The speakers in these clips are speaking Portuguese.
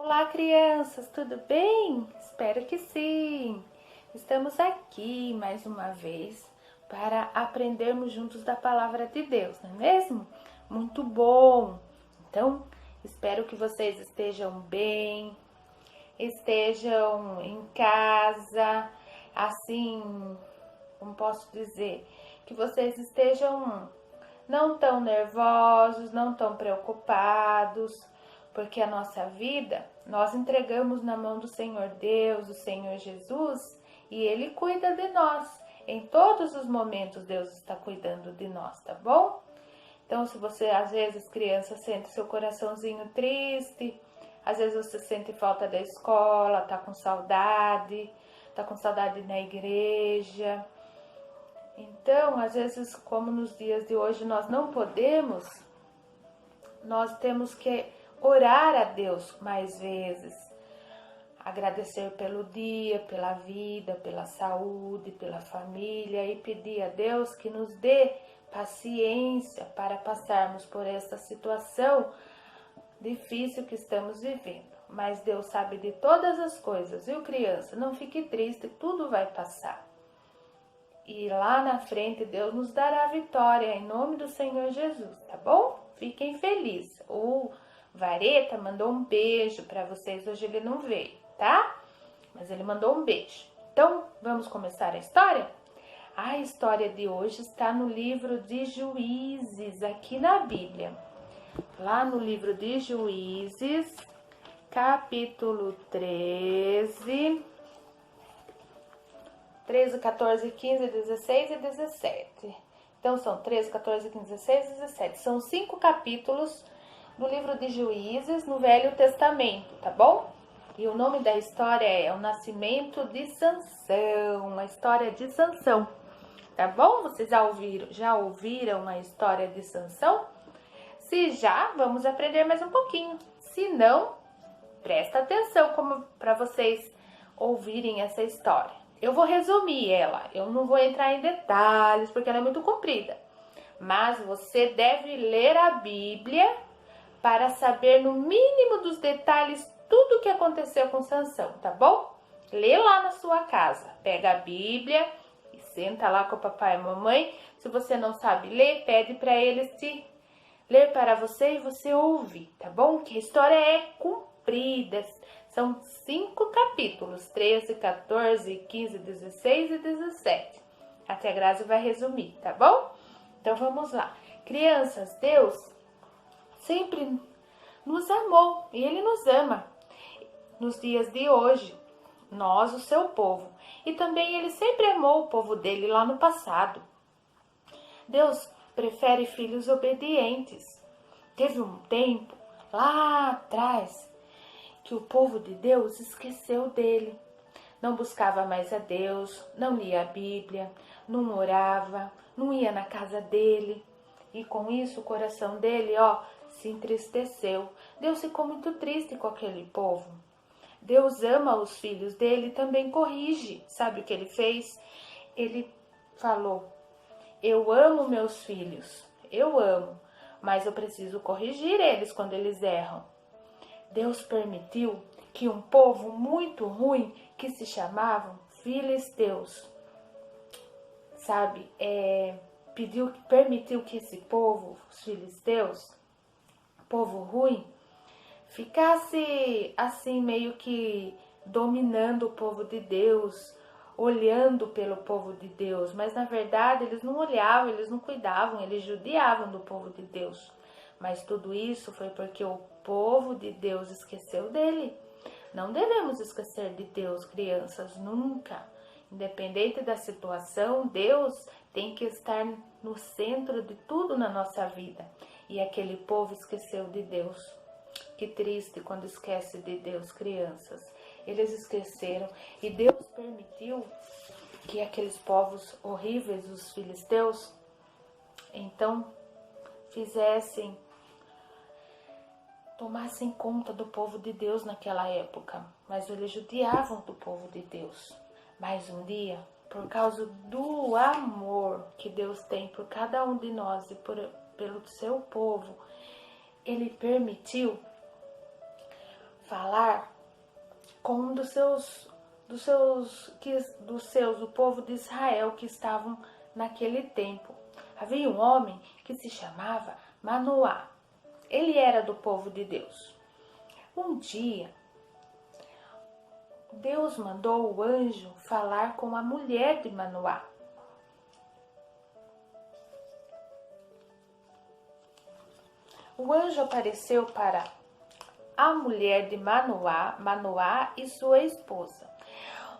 Olá, crianças, tudo bem? Espero que sim! Estamos aqui mais uma vez para aprendermos juntos da palavra de Deus, não é mesmo? Muito bom! Então, espero que vocês estejam bem, estejam em casa, assim, como posso dizer, que vocês estejam não tão nervosos, não tão preocupados, porque a nossa vida nós entregamos na mão do Senhor Deus, do Senhor Jesus, e Ele cuida de nós. Em todos os momentos Deus está cuidando de nós, tá bom? Então, se você, às vezes, criança, sente seu coraçãozinho triste, às vezes você sente falta da escola, tá com saudade na igreja. Então, às vezes, como nos dias de hoje nós não podemos, nós temos que orar a Deus mais vezes, agradecer pelo dia, pela vida, pela saúde, pela família e pedir a Deus que nos dê paciência para passarmos por essa situação difícil que estamos vivendo. Mas Deus sabe de todas as coisas, viu, criança? Não fique triste, tudo vai passar. E lá na frente Deus nos dará a vitória em nome do Senhor Jesus, tá bom? Fiquem felizes. O Vareta mandou um beijo para vocês, hoje ele não veio, tá? Mas ele mandou um beijo. Então, vamos começar a história? A história de hoje está no livro de Juízes, aqui na Bíblia. Lá no livro de Juízes, capítulo 13... 13, 14, 15, 16 e 17. Então, são 13, 14, 15, 16 e 17. São 5 capítulos do livro de Juízes no Velho Testamento, tá bom? E o nome da história é O Nascimento de Sansão, a história de Sansão, tá bom? Vocês já ouviram a história de Sansão? Se já, vamos aprender mais um pouquinho. Se não, presta atenção para vocês ouvirem essa história. Eu vou resumir ela, eu não vou entrar em detalhes porque ela é muito comprida. Mas você deve ler a Bíblia para saber no mínimo dos detalhes tudo o que aconteceu com Sansão, tá bom? Lê lá na sua casa, pega a Bíblia e senta lá com o papai e a mamãe. Se você não sabe ler, pede para eles te ler para você e você ouve, tá bom? Que a história é comprida. São 5 capítulos, 13, 14, 15, 16 e 17. A tia Grazi vai resumir, tá bom? Então vamos lá. Crianças, Deus sempre nos amou e Ele nos ama. Nos dias de hoje, nós, o seu povo. E também Ele sempre amou o povo dele lá no passado. Deus prefere filhos obedientes. Teve um tempo, lá atrás, que o povo de Deus esqueceu dele. Não buscava mais a Deus, não lia a Bíblia, não orava, não ia na casa dele. E com isso o coração dele, se entristeceu. Deus ficou muito triste com aquele povo. Deus ama os filhos dele e também corrige. Sabe o que ele fez? Ele falou: eu amo meus filhos, eu amo, mas eu preciso corrigir eles quando eles erram. Deus permitiu que um povo muito ruim, que se chamavam filisteus, permitiu que esse povo, os filisteus, povo ruim, ficasse assim meio que dominando o povo de Deus, olhando pelo povo de Deus, mas na verdade eles não olhavam, eles não cuidavam, eles judiavam do povo de Deus. Mas tudo isso foi porque o povo de Deus esqueceu dele. Não devemos esquecer de Deus, crianças, nunca. Independente da situação, Deus tem que estar no centro de tudo na nossa vida. E aquele povo esqueceu de Deus. Que triste quando esquece de Deus, crianças. Eles esqueceram e Deus permitiu que aqueles povos horríveis, os filisteus, então tomassem conta do povo de Deus naquela época, mas eles judiavam do povo de Deus. Mas um dia, por causa do amor que Deus tem por cada um de nós e pelo seu povo, Ele permitiu falar com um o povo de Israel que estavam naquele tempo. Havia um homem que se chamava Manoá. Ele era do povo de Deus. Um dia, Deus mandou o anjo falar com a mulher de Manoá. O anjo apareceu para a mulher de Manoá e sua esposa.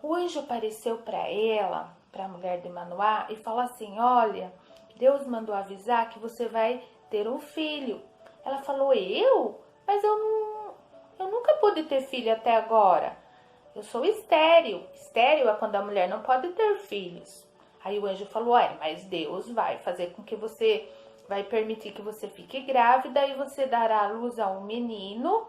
O anjo apareceu para ela, para a mulher de Manoá, e falou assim: olha, Deus mandou avisar que você vai ter um filho. Ela falou: eu? Mas eu nunca pude ter filho até agora. Eu sou estéril. Estéril é quando a mulher não pode ter filhos. Aí o anjo falou: mas Deus vai fazer com que você, vai permitir que você fique grávida e você dará à luz a um menino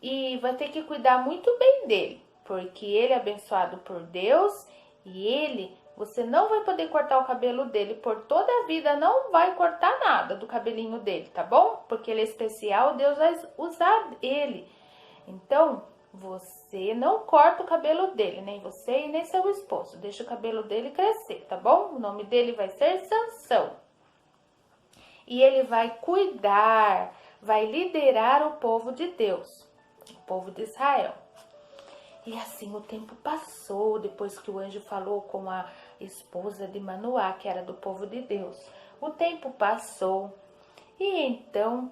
e vai ter que cuidar muito bem dele, porque ele é abençoado por Deus e você não vai poder cortar o cabelo dele por toda a vida, não vai cortar nada do cabelinho dele, tá bom? Porque ele é especial, Deus vai usar ele. Então, você não corta o cabelo dele, nem você e nem seu esposo. Deixa o cabelo dele crescer, tá bom? O nome dele vai ser Sansão. E ele vai cuidar, vai liderar o povo de Deus, o povo de Israel. E assim o tempo passou, depois que o anjo falou com a esposa de Manoá, que era do povo de Deus. O tempo passou e então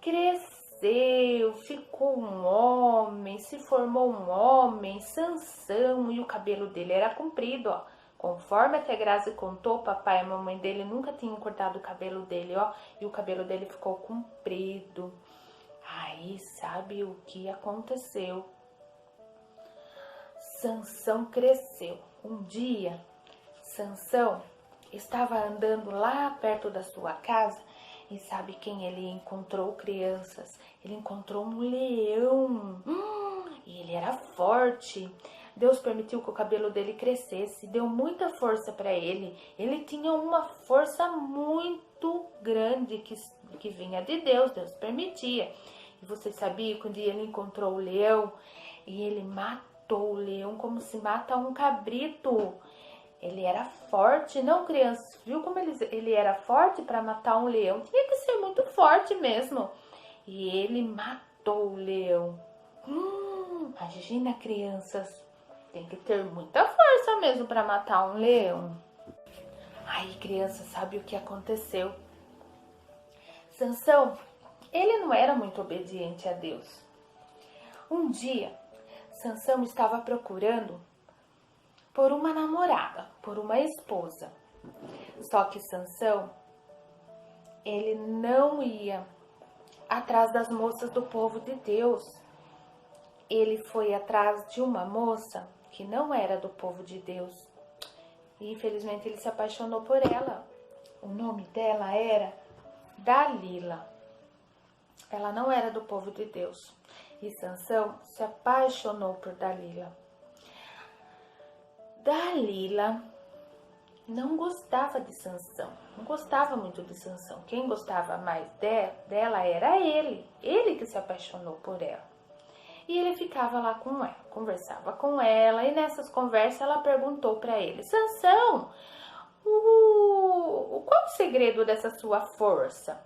cresceu, ficou um homem, se formou um homem, Sansão, e o cabelo dele era comprido, ó. Conforme até Grazi contou, o papai e a mamãe dele nunca tinham cortado o cabelo dele, ó. E o cabelo dele ficou comprido. Aí, sabe o que aconteceu? Sansão cresceu. Um dia, Sansão estava andando lá perto da sua casa e sabe quem ele encontrou, crianças? Ele encontrou um leão. E ele era forte. Deus permitiu que o cabelo dele crescesse, deu muita força para ele. Ele tinha uma força muito grande que vinha de Deus, Deus permitia. E vocês sabiam que um dia ele encontrou o leão e ele matou o leão como se mata um cabrito. Ele era forte, não, crianças? Viu como ele era forte para matar um leão? Tinha que ser muito forte mesmo. E ele matou o leão. Imagina, crianças. Tem que ter muita força mesmo para matar um leão. Aí, criança, sabe o que aconteceu? Sansão, ele não era muito obediente a Deus. Um dia, Sansão estava procurando por uma namorada, por uma esposa. Só que Sansão, ele não ia atrás das moças do povo de Deus. Ele foi atrás de uma moça que não era do povo de Deus. E infelizmente ele se apaixonou por ela. O nome dela era Dalila. Ela não era do povo de Deus. E Sansão se apaixonou por Dalila. Dalila não gostava de Sansão. Não gostava muito de Sansão. Quem gostava mais dela era ele. Ele que se apaixonou por ela. E ele ficava lá com ela, conversava com ela, e nessas conversas ela perguntou para ele: Sansão, qual o segredo dessa sua força?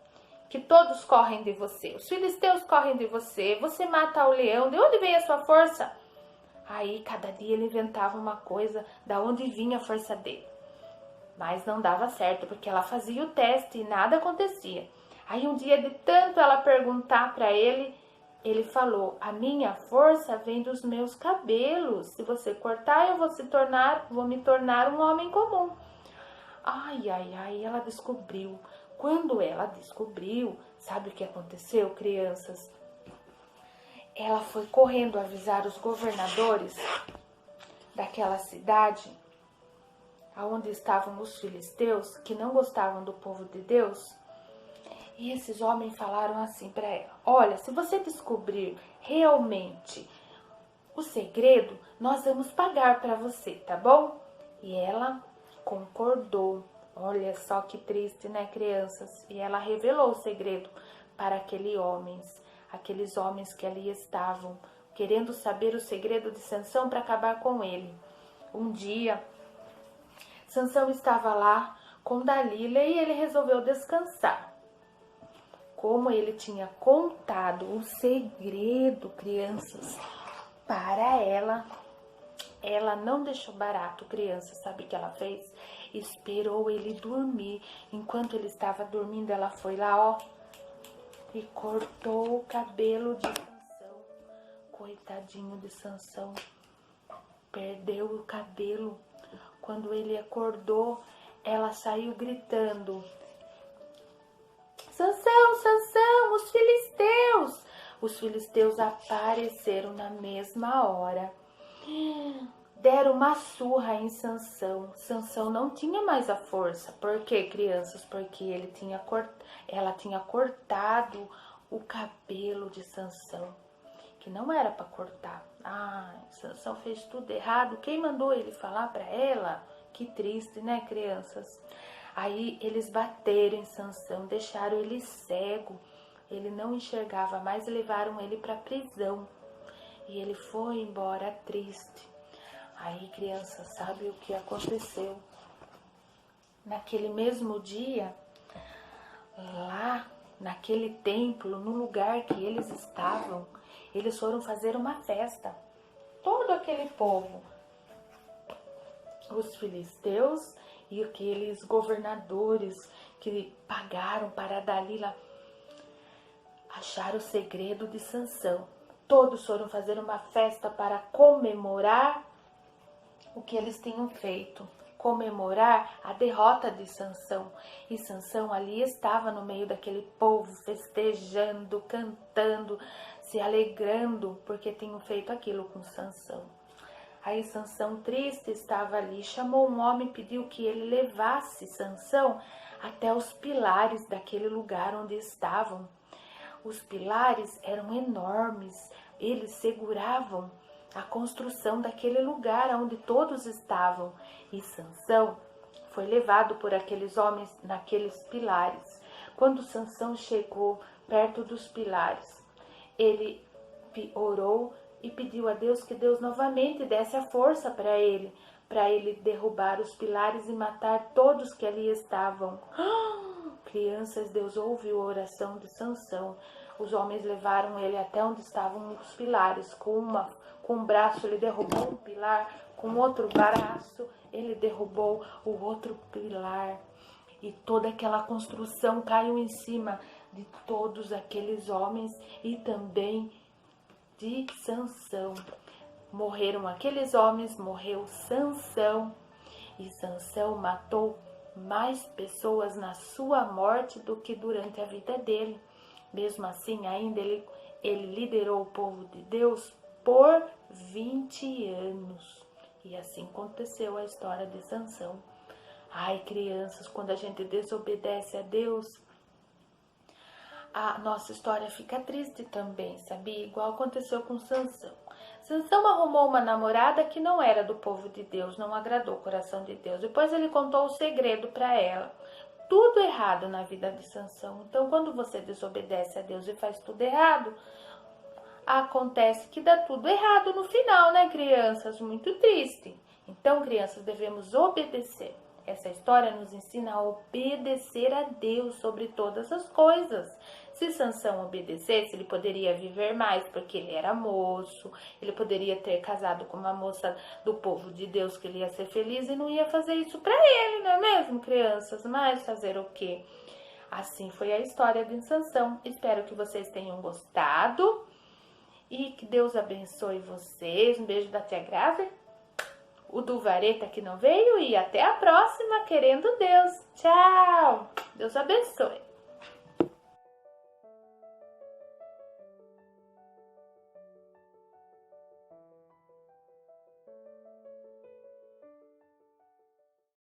Que todos correm de você, os filisteus correm de você, você mata o leão, de onde vem a sua força? Aí cada dia ele inventava uma coisa, da onde vinha a força dele. Mas não dava certo, porque ela fazia o teste e nada acontecia. Aí um dia, de tanto ela perguntar para ele, ele falou: a minha força vem dos meus cabelos. Se você cortar, eu vou me tornar um homem comum. Ai, ela descobriu. Quando ela descobriu, sabe o que aconteceu, crianças? Ela foi correndo avisar os governadores daquela cidade, onde estavam os filisteus, que não gostavam do povo de Deus. E esses homens falaram assim para ela: olha, se você descobrir realmente o segredo, nós vamos pagar para você, tá bom? E ela concordou. Olha só que triste, né, crianças? E ela revelou o segredo para aqueles homens. aqueles homens que ali estavam, querendo saber o segredo de Sansão para acabar com ele. Um dia, Sansão estava lá com Dalila e ele resolveu descansar. Como ele tinha contado o segredo, crianças, para ela não deixou barato, criança. Sabe o que ela fez? Esperou ele dormir. Enquanto ele estava dormindo, ela foi lá, ó, e cortou o cabelo de Sansão. Coitadinho de Sansão, perdeu o cabelo. Quando ele acordou, ela saiu gritando: Sansão, Sansão, os filisteus! Os filisteus apareceram na mesma hora. Deram uma surra em Sansão. Sansão não tinha mais a força. Por quê, crianças? Porque ela tinha cortado o cabelo de Sansão, que não era para cortar. Sansão fez tudo errado. Quem mandou ele falar para ela? Que triste, né, crianças? Aí eles bateram em Sansão, deixaram ele cego. Ele não enxergava mais e levaram ele para a prisão. E ele foi embora triste. Aí, criança, sabe o que aconteceu? Naquele mesmo dia, lá naquele templo, no lugar que eles estavam, eles foram fazer uma festa. Todo aquele povo, os filisteus e aqueles governadores que pagaram para Dalila achar o segredo de Sansão. Todos foram fazer uma festa para comemorar o que eles tinham feito, comemorar a derrota de Sansão. E Sansão ali estava no meio daquele povo, festejando, cantando, se alegrando, porque tinham feito aquilo com Sansão. Aí Sansão, triste, estava ali, chamou um homem e pediu que ele levasse Sansão até os pilares daquele lugar onde estavam. Os pilares eram enormes, eles seguravam a construção daquele lugar onde todos estavam. E Sansão foi levado por aqueles homens naqueles pilares. Quando Sansão chegou perto dos pilares, ele orou e pediu a Deus que Deus novamente desse a força para ele derrubar os pilares e matar todos que ali estavam. Crianças, Deus ouviu a oração de Sansão. Os homens levaram ele até onde estavam os pilares. Com um braço ele derrubou um pilar, com outro braço ele derrubou o outro pilar. E toda aquela construção caiu em cima de todos aqueles homens e também de Sansão. Morreram aqueles homens, morreu Sansão. E Sansão matou mais pessoas na sua morte do que durante a vida dele. Mesmo assim, ainda ele liderou o povo de Deus por 20 anos. E assim aconteceu a história de Sansão. Ai, crianças, quando a gente desobedece a Deus, a nossa história fica triste também, sabia? Igual aconteceu com Sansão. Sansão arrumou uma namorada que não era do povo de Deus, não agradou o coração de Deus. Depois ele contou o segredo para ela. Tudo errado na vida de Sansão. Então, quando você desobedece a Deus e faz tudo errado, acontece que dá tudo errado no final, né, crianças? Muito triste. Então, crianças, devemos obedecer. Essa história nos ensina a obedecer a Deus sobre todas as coisas. Se Sansão obedecesse, ele poderia viver mais, porque ele era moço, ele poderia ter casado com uma moça do povo de Deus, que ele ia ser feliz e não ia fazer isso para ele, não é mesmo, crianças? Mas fazer o quê? Assim foi a história de Sansão. Espero que vocês tenham gostado e que Deus abençoe vocês. Um beijo da tia Grazi, o do Vareta que não veio, e até a próxima, querendo Deus. Tchau! Deus abençoe.